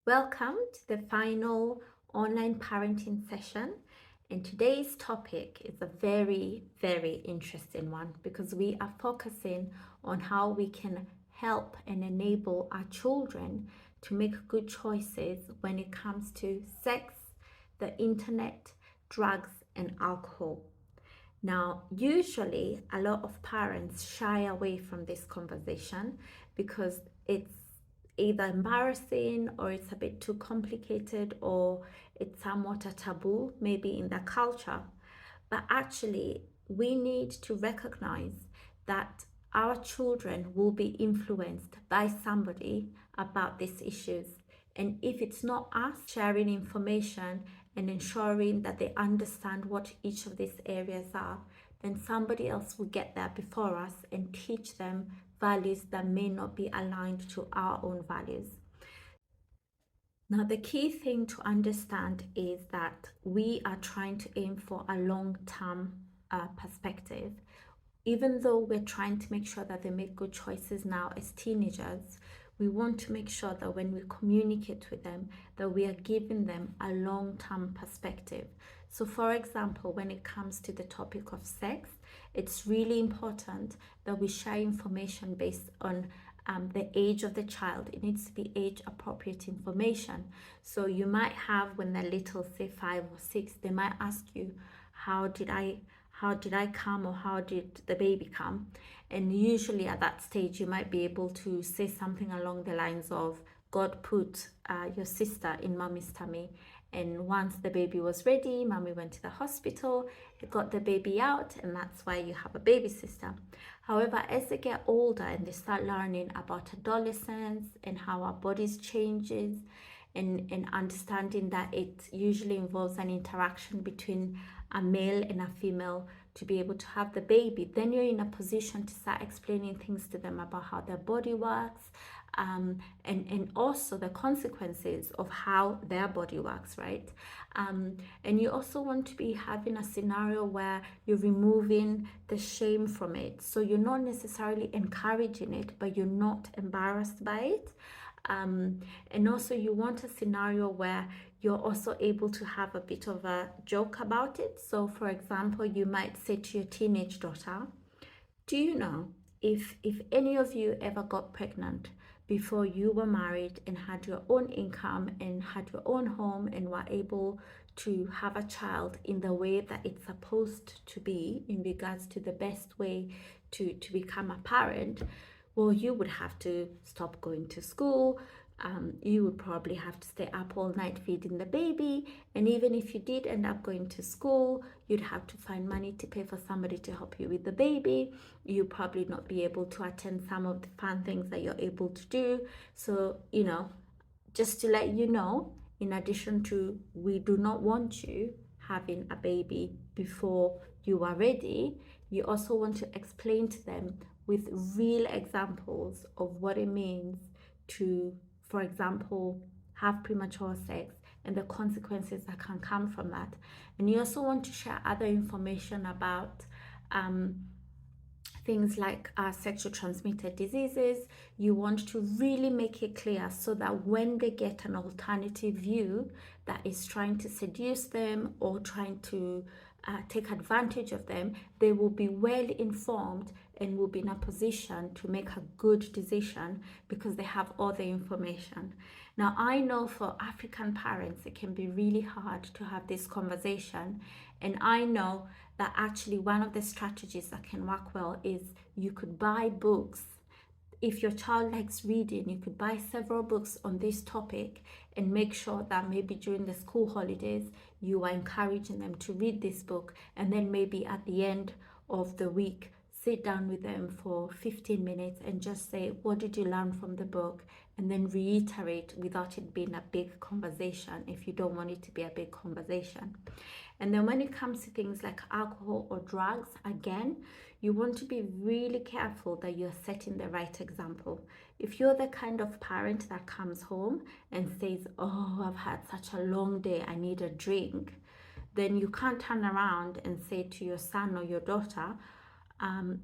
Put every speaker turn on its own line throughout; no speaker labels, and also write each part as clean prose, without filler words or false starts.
Welcome to the final online parenting session. And today's topic is a very, very interesting one because we are focusing on how we can help and enable our children to make good choices when it comes to sex, the internet, drugs, and alcohol. Now, usually a lot of parents shy away from this conversation because it's either embarrassing or it's a bit too complicated or it's somewhat a taboo, maybe in their culture. But actually, we need to recognize that our children will be influenced by somebody about these issues. And if it's not us sharing information and ensuring that they understand what each of these areas are, then somebody else will get there before us and teach them values that may not be aligned to our own values. Now, the key thing to understand is that we are trying to aim for a long-term perspective. Even though we're trying to make sure that they make good choices now as teenagers, we want to make sure that when we communicate with them, that we are giving them a long-term perspective. So for example, when it comes to the topic of sex, it's really important that we share information based on the age of the child. It needs to be age appropriate information. So you might have, when they're little, say 5 or 6, they might ask you, how did I come, or how did the baby come? And usually at that stage you might be able to say something along the lines of, God put your sister in mommy's tummy, and once the baby was ready, mommy went to the hospital, got the baby out, and that's why you have a baby sister. However, as they get older and they start learning about adolescence and how our bodies changes, and understanding that it usually involves an interaction between a male and a female to be able to have the baby, then you're in a position to start explaining things to them about how their body works, and also the consequences of how their body works, right? And you also want to be having a scenario where you're removing the shame from it. So you're not necessarily encouraging it, but you're not embarrassed by it. And also you want a scenario where you're also able to have a bit of a joke about it. So for example, you might say to your teenage daughter, do you know, if any of you ever got pregnant before you were married and had your own income and had your own home and were able to have a child in the way that it's supposed to be in regards to the best way to become a parent, well, you would have to stop going to school. You would probably have to stay up all night feeding the baby. And even if you did end up going to school, you'd have to find money to pay for somebody to help you with the baby. You'd probably not be able to attend some of the fun things that you're able to do. So, just to let you know, in addition to, we do not want you having a baby before you are ready, you also want to explain to them with real examples of what it means to, for example, have premature sex and the consequences that can come from that. And you also want to share other information about things like sexually transmitted diseases. You want to really make it clear so that when they get an alternative view that is trying to seduce them or trying to take advantage of them, they will be well informed and will be in a position to make a good decision because they have all the information. Now, I know for African parents, it can be really hard to have this conversation. And I know that actually one of the strategies that can work well is you could buy books. If your child likes reading, you could buy several books on this topic and make sure that maybe during the school holidays, you are encouraging them to read this book. And then maybe at the end of the week, sit down with them for 15 minutes and just say, what did you learn from the book? And then reiterate without it being a big conversation if you don't want it to be a big conversation. And then when it comes to things like alcohol or drugs, again, you want to be really careful that you're setting the right example. If you're the kind of parent that comes home and says, oh, I've had such a long day, I need a drink, then you can't turn around and say to your son or your daughter,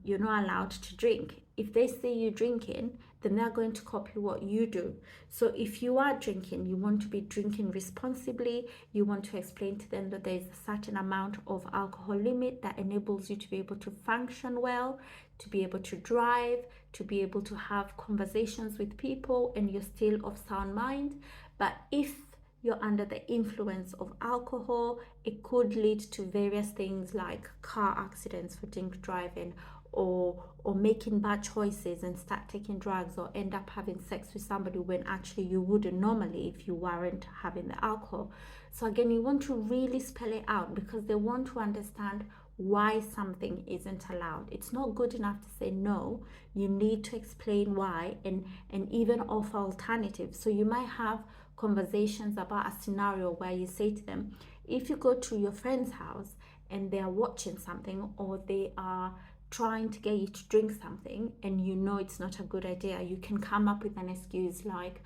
you're not allowed to drink. if they see you drinking, then they're going to copy what you do. So if you are drinking, you want to be drinking responsibly. You want to explain to them that there is a certain amount of alcohol limit that enables you to be able to function well, to be able to drive, to be able to have conversations with people, and you're still of sound mind. But if you're under the influence of alcohol, it could lead to various things like car accidents for drink driving, or making bad choices and start taking drugs, or end up having sex with somebody when actually you wouldn't normally if you weren't having the alcohol. So again, you want to really spell it out, because they want to understand why something isn't allowed. It's not good enough to say no. You need to explain why, and even offer alternatives. So you might have conversations about a scenario where you say to them, if you go to your friend's house and they are watching something, or they are trying to get you to drink something, and you know it's not a good idea, you can come up with an excuse like,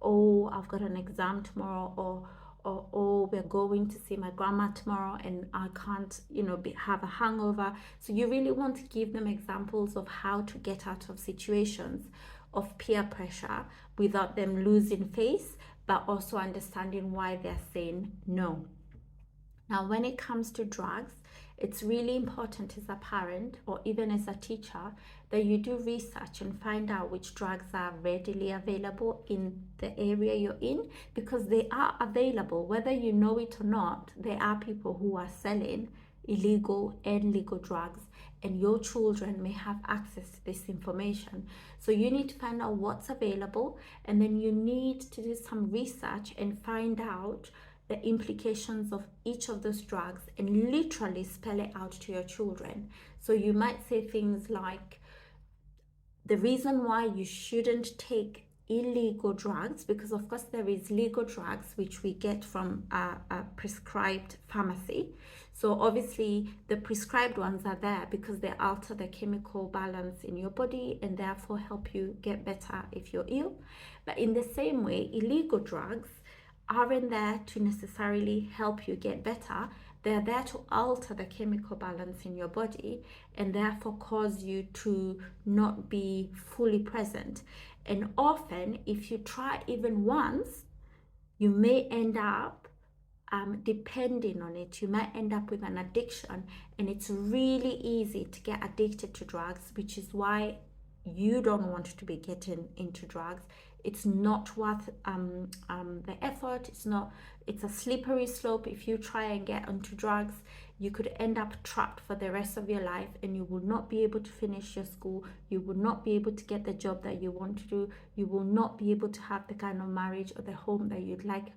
oh, I've got an exam tomorrow, or oh, we're going to see my grandma tomorrow and I can't, have a hangover. So you really want to give them examples of how to get out of situations of peer pressure without them losing face, but also understanding why they're saying no. Now, when it comes to drugs, it's really important as a parent or even as a teacher that you do research and find out which drugs are readily available in the area you're in, because they are available. Whether you know it or not, there are people who are selling illegal and legal drugs, and your children may have access to this information. So you need to find out what's available, and then you need to do some research and find out the implications of each of those drugs, and literally spell it out to your children. So you might say things like, the reason why you shouldn't take illegal drugs, because of course there is legal drugs which we get from a prescribed pharmacy. So obviously the prescribed ones are there because they alter the chemical balance in your body and therefore help you get better if you're ill. But in the same way, illegal drugs aren't there to necessarily help you get better. They're there to alter the chemical balance in your body and therefore cause you to not be fully present. And often, if you try even once, you may end up depending on it. You might end up with an addiction, and it's really easy to get addicted to drugs, which is why you don't want to be getting into drugs. It's not worth the effort. It's a slippery slope. If you try and get onto drugs, you could end up trapped for the rest of your life, and you will not be able to finish your school. You will not be able to get the job that you want to do. You will not be able to have the kind of marriage or the home that you'd like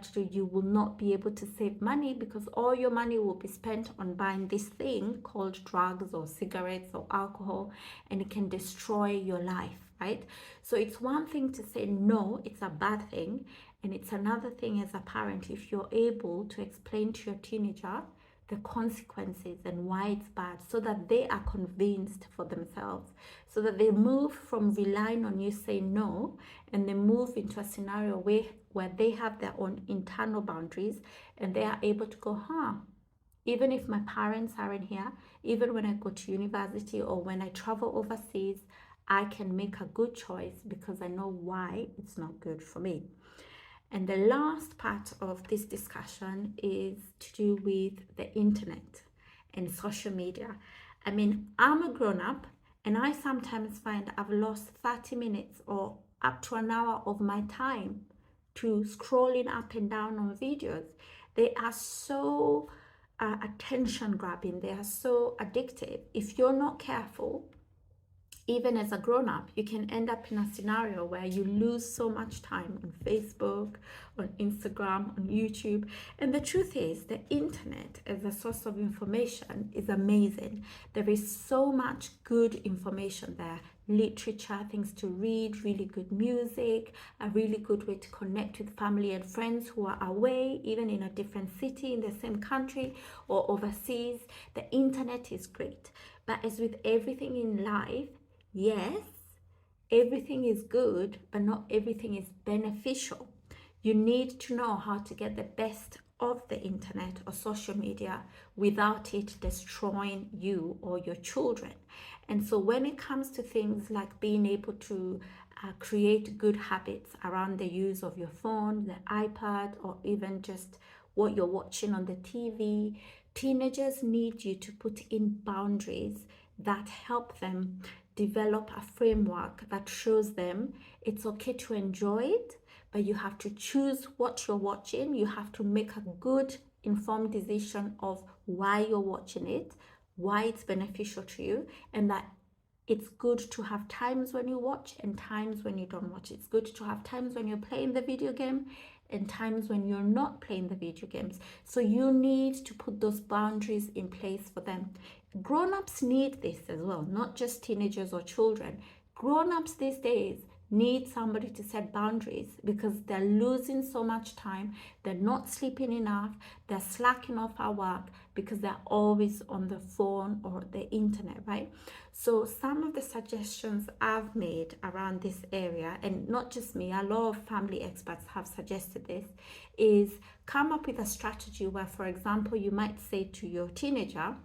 to do. You will not be able to save money, because all your money will be spent on buying this thing called drugs or cigarettes or alcohol, and it can destroy your life, right? So it's one thing to say no, it's a bad thing, and it's another thing as a parent if you're able to explain to your teenager the consequences and why it's bad, so that they are convinced for themselves, so that they move from relying on you saying no, and they move into a scenario where they have their own internal boundaries, and they are able to go, even if my parents aren't here, even when I go to university or when I travel overseas, I can make a good choice because I know why it's not good for me. And the last part of this discussion is to do with the internet and social media. I mean, I'm a grown-up, and I sometimes find I've lost 30 minutes or up to an hour of my time to scrolling up and down on videos. They are so attention grabbing. They are so addictive. If you're not careful, even as a grown-up, you can end up in a scenario where you lose so much time on Facebook, on Instagram, on YouTube. And the truth is, the internet as a source of information is amazing. There is so much good information there. Literature, things to read, really good music, a really good way to connect with family and friends who are away, even in a different city, in the same country or overseas. The internet is great. But as with everything in life, yes, everything is good, but not everything is beneficial. You need to know how to get the best of the internet or social media without it destroying you or your children. And so when it comes to things like being able to create good habits around the use of your phone, the iPad, or even just what you're watching on the TV, teenagers need you to put in boundaries that help them develop a framework that shows them it's okay to enjoy it, but you have to choose what you're watching. You have to make a good informed decision of why you're watching it, why it's beneficial to you, and that it's good to have times when you watch and times when you don't watch. It's good to have times when you're playing the video game and times when you're not playing the video games. So you need to put those boundaries in place for them. Grown-ups need this as well, not just teenagers or children. Grown-ups these days need somebody to set boundaries because they're losing so much time, they're not sleeping enough, they're slacking off our work because they're always on the phone or the internet, right? So some of the suggestions I've made around this area, and not just me, a lot of family experts have suggested this, is come up with a strategy where, for example, you might say to your teenager,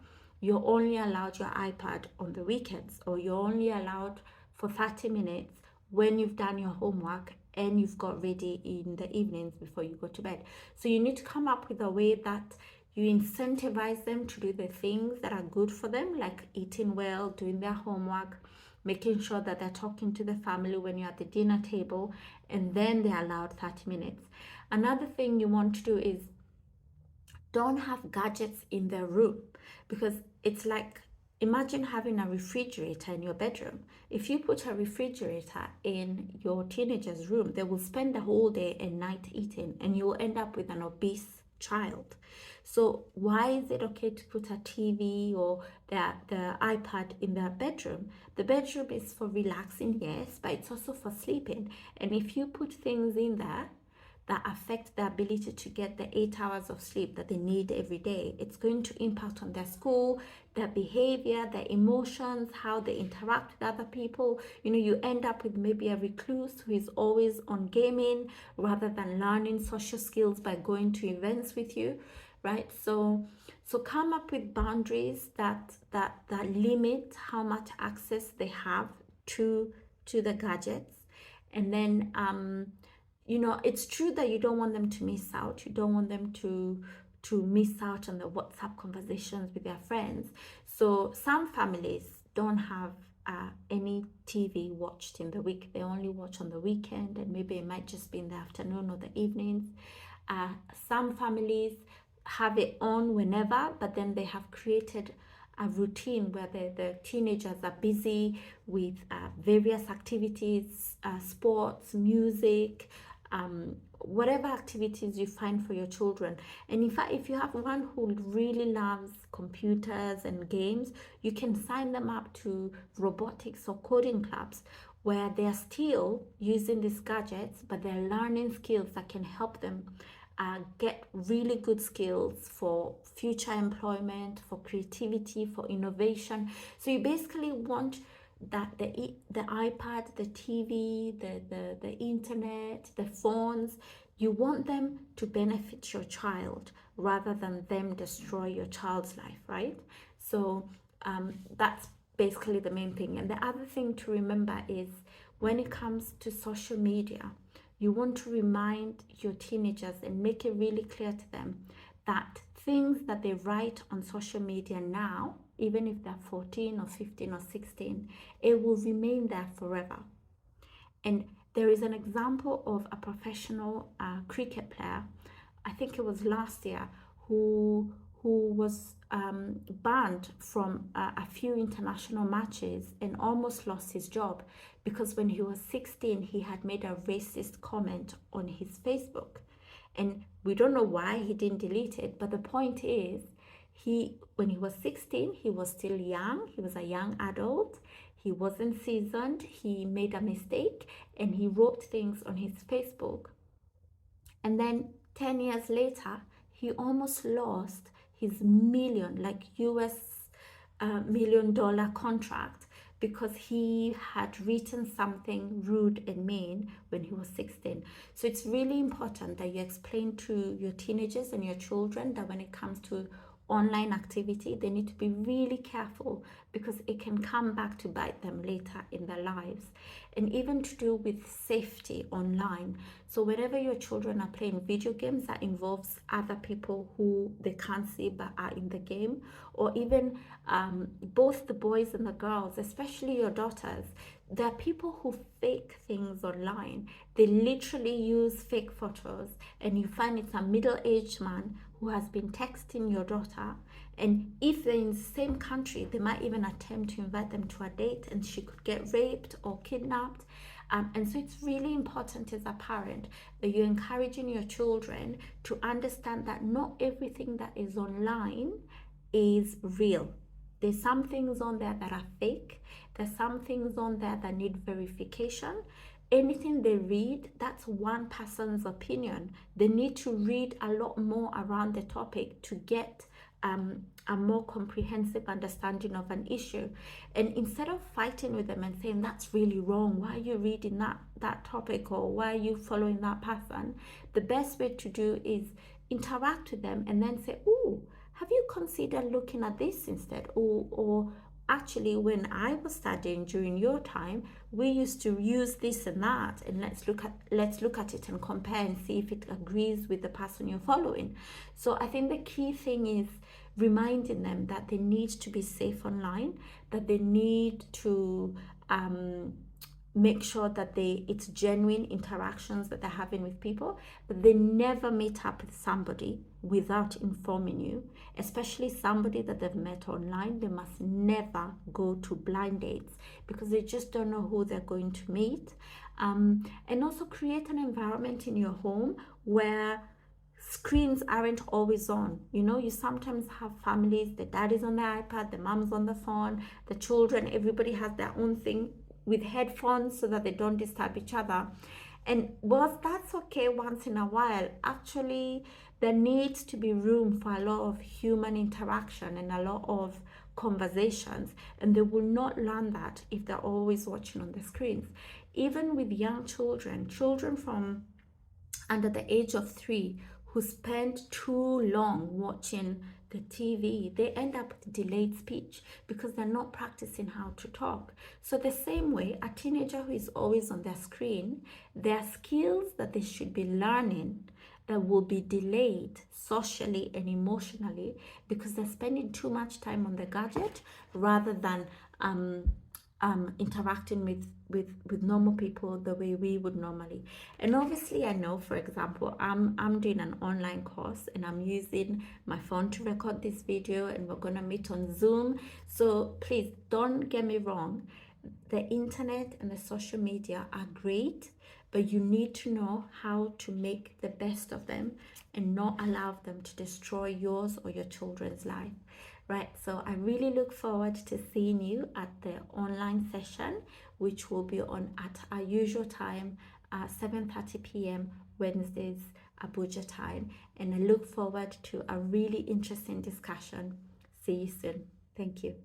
you're only allowed your iPad on the weekends, or you're only allowed for 30 minutes when you've done your homework and you've got ready in the evenings before you go to bed. So you need to come up with a way that you incentivize them to do the things that are good for them, like eating well, doing their homework, making sure that they're talking to the family when you're at the dinner table, and then they're allowed 30 minutes. Another thing you want to do is don't have gadgets in their room, because it's like, imagine having a refrigerator in your bedroom. If you put a refrigerator in your teenager's room, they will spend the whole day and night eating, and you will end up with an obese child. So why is it okay to put a TV or the iPad in their bedroom? The bedroom is for relaxing, yes, but it's also for sleeping. And if you put things in there that affect their ability to get the 8 hours of sleep that they need every day, it's going to impact on their school, their behavior, their emotions, how they interact with other people. You know, you end up with maybe a recluse who is always on gaming rather than learning social skills by going to events with you, right? So come up with boundaries that limit how much access they have to the gadgets. And then you know, it's true that you don't want them to miss out. You don't want them to miss out on the WhatsApp conversations with their friends. So some families don't have any TV watched in the week. They only watch on the weekend, and maybe it might just be in the afternoon or the evenings. Some families have it on whenever, but then they have created a routine where the teenagers are busy with various activities, sports, music, whatever activities you find for your children. And in fact, if you have one who really loves computers and games, you can sign them up to robotics or coding clubs where they're still using these gadgets, but they're learning skills that can help them get really good skills for future employment, for creativity, for innovation. So you basically want that the iPad, the TV, the internet, the phones, you want them to benefit your child rather than them destroy your child's life, right? So that's basically the main thing. And the other thing to remember is when it comes to social media, you want to remind your teenagers and make it really clear to them that things that they write on social media now, even if they're 14 or 15 or 16, it will remain there forever. And there is an example of a professional cricket player, I think it was last year, who was banned from a few international matches and almost lost his job because when he was 16, he had made a racist comment on his Facebook. And we don't know why he didn't delete it, but the point is, when he was 16, he was still young. He was a young adult. He wasn't seasoned. He made a mistake and he wrote things on his Facebook. And then 10 years later, he almost lost his US $1 million contract because he had written something rude and mean when he was 16. So it's really important that you explain to your teenagers and your children that when it comes to online activity, they need to be really careful because it can come back to bite them later in their lives. And even to do with safety online. So whenever your children are playing video games that involves other people who they can't see but are in the game, or even both the boys and the girls, especially your daughters, there are people who fake things online. They literally use fake photos, and you find it's a middle-aged man who has been texting your daughter, and if they're in the same country, they might even attempt to invite them to a date, and she could get raped or kidnapped. And so it's really important as a parent that you're encouraging your children to understand that not everything that is online is real. There's some things on there that are fake. There's some things on there that need verification. Anything they read, that's one person's opinion. They need to read a lot more around the topic to get a more comprehensive understanding of an issue. And instead of fighting with them and saying that's really wrong, why are you reading that topic, or why are you following that person, the best way to do is interact with them and then say, oh, have you considered looking at this instead? Or actually, when I was studying during your time, we used to use this and that, and let's look at it and compare and see if it agrees with the person you're following. So I think the key thing is reminding them that they need to be safe online, that they need to make sure that it's genuine interactions that they're having with people, but they never meet up with somebody without informing you, especially somebody that they've met online. They must never go to blind dates because they just don't know who they're going to meet. And also create an environment in your home where screens aren't always on. You sometimes have families, the dad is on the iPad, the mom's on the phone, the children, everybody has their own thing with headphones so that they don't disturb each other. And whilst that's okay once in a while, actually there needs to be room for a lot of human interaction and a lot of conversations, and they will not learn that if they're always watching on the screens. Even with young children from under the age of 3 who spend too long watching the TV, they end up with delayed speech because they're not practicing how to talk. So the same way, a teenager who is always on their screen, there are skills that they should be learning that will be delayed socially and emotionally because they're spending too much time on the gadget rather than interacting with normal people the way we would normally. And obviously, I know, for example, I'm doing an online course and I'm using my phone to record this video, and we're gonna meet on Zoom. So please don't get me wrong, the internet and the social media are great, but you need to know how to make the best of them and not allow them to destroy yours or your children's life. Right, so I really look forward to seeing you at the online session, which will be on at our usual time, 7:30 p.m. Wednesdays, Abuja time. And I look forward to a really interesting discussion. See you soon. Thank you.